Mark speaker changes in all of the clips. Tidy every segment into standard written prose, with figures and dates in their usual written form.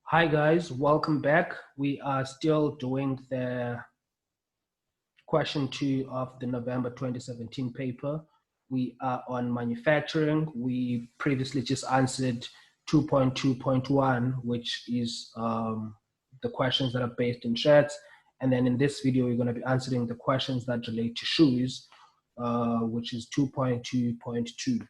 Speaker 1: Hi guys, welcome back. We are still doing the question 2 of the November 2017 paper. We are on manufacturing. We previously just answered 2.2.1, which is the questions that are based in shirts. And then in this video, we're going to be answering the questions that relate to shoes, which is 2.2.2.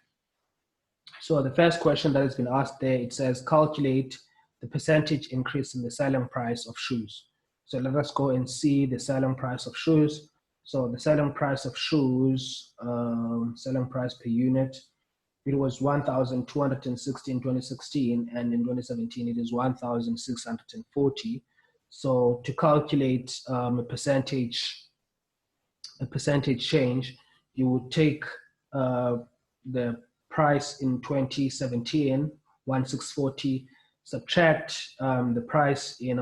Speaker 1: So the first question that has been asked there, it says calculate the percentage increase in the selling price of shoes. So let us go and see the selling price of shoes. So the selling price of shoes, selling price per unit, it was 1,260 in 2016, and in 2017 it is 1,640. So to calculate a percentage change, you would take the price in 2017, 1,640, subtract the price in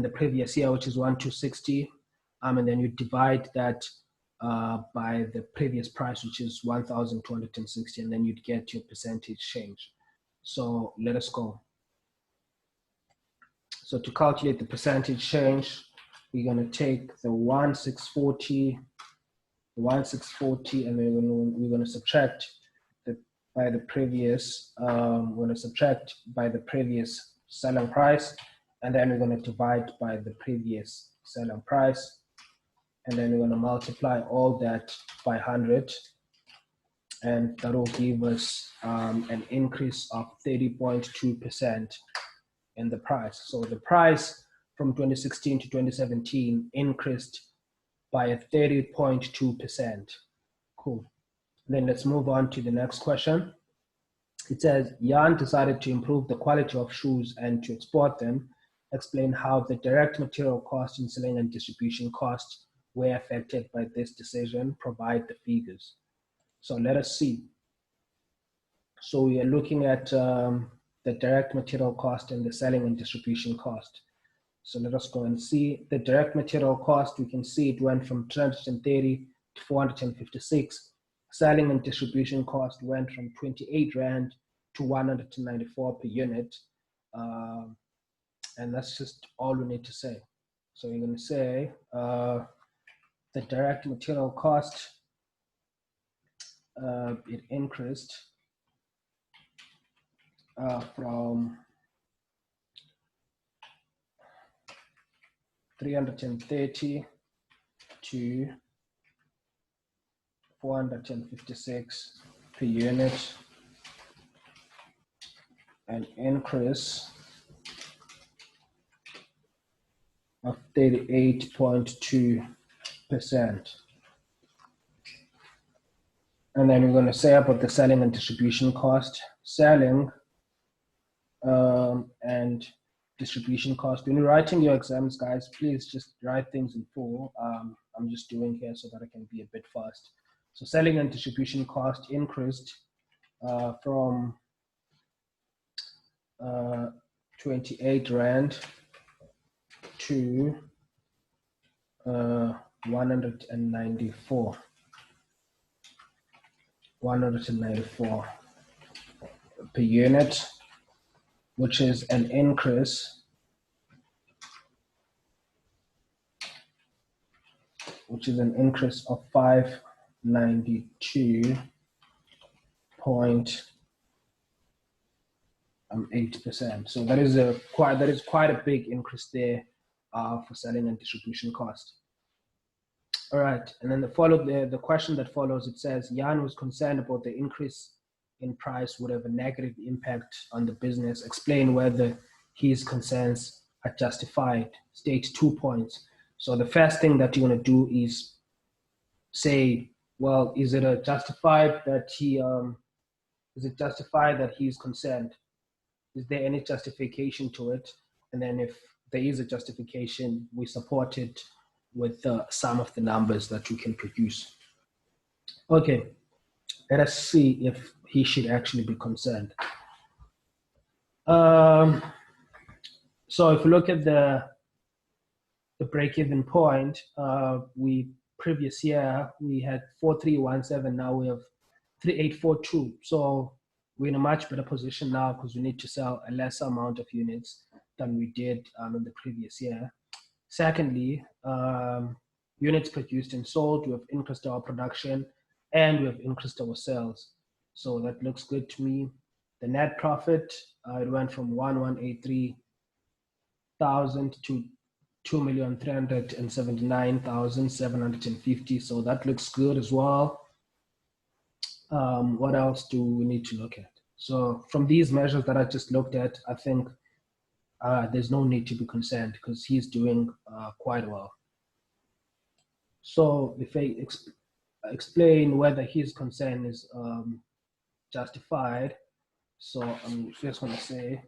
Speaker 1: the previous year, which is 1,260, and then you divide that by the previous price, which is 1,260, and then you'd get your percentage change. So let us go. So to calculate the percentage change, we're going to take the 1,640, and then we're going to subtract by the previous, we're going to subtract by the previous selling price, and then we're going to divide by the previous selling price, and then we're going to multiply all that by 100, and that will give us an increase of 30.2% in the price. So the price from 2016 to 2017 increased by a 30.2%. Cool. Then let's move on to the next question. It says, Jan decided to improve the quality of shoes and to export them. Explain how the direct material cost and selling and distribution costs were affected by this decision. Provide the figures. So let us see. So we are looking at the direct material cost and the selling and distribution cost. So let us go and see the direct material cost. We can see it went from 330 to 456. Selling and distribution cost went from 28 Rand to 194 per unit. And that's just all we need to say. So you're going to say the direct material cost, it increased from 330 to 456 per unit, an increase of 38.2%. And then we're going to say about the selling and distribution cost. Selling and distribution cost. When you're writing your exams, guys, please just write things in full. I'm just doing here so that I can be a bit fast. So selling and distribution cost increased from 28 Rand to 194 per unit, which is an increase of 592.8%. So that is quite a big increase there for selling and distribution cost. All right, and then the question that follows, it says Jan was concerned about the increase in price would have a negative impact on the business. Explain whether his concerns are justified. State 2 points. So the first thing that you're going to do is say, well, is it justified that he's concerned? Is there any justification to it? And then if there is a justification, we support it with some of the numbers that we can produce. Okay, let us see if he should actually be concerned. So if you look at the break-even point, previous year we had 4,317, now we have 3,842. So we're in a much better position now because we need to sell a lesser amount of units than we did in the previous year. Secondly, units produced and sold, we have increased our production and we have increased our sales. So that looks good to me. The net profit, it went from 1,183,000 to 2,379,750. So that looks good as well. What else do we need to look at? So from these measures that I just looked at, I think there's no need to be concerned because he's doing quite well. So if I explain whether his concern is justified, so I'm just going to say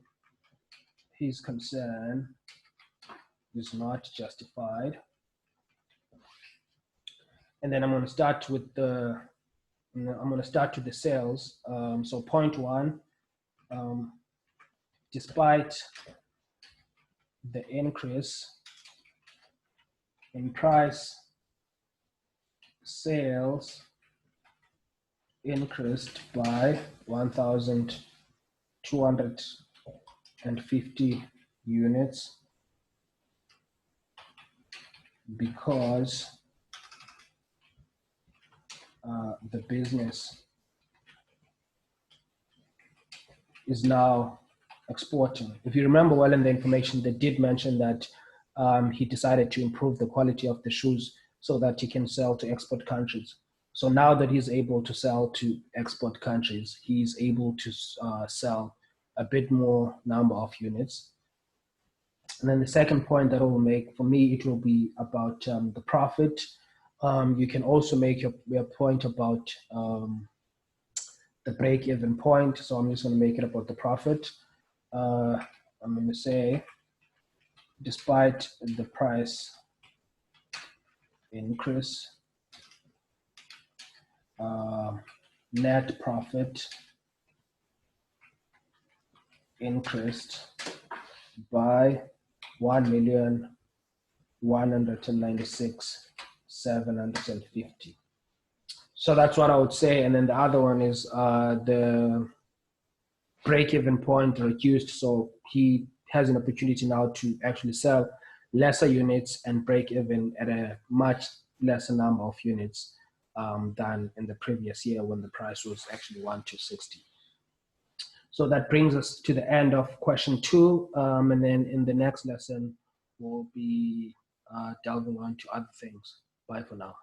Speaker 1: his concern is not justified. And then I'm going to start with the sales. So point one, despite the increase in price, sales increased by 1,250 units because the business is now exporting. If you remember well in the information, they did mention that he decided to improve the quality of the shoes so that he can sell to export countries. So now that he's able to sell to export countries, he's able to sell a bit more number of units. And then the second point that I will make, for me, it will be about the profit. You can also make your point about the break-even point. So I'm just going to make it about the profit. I'm going to say, despite the price increase, net profit increased by 1,196,750. So that's what I would say. And then the other one is the break-even point reduced. So he has an opportunity now to actually sell lesser units and break even at a much lesser number of units than in the previous year when the price was actually 1,260. So that brings us to the end of question 2. And then in the next lesson, we'll be delving on to other things. Bye for now.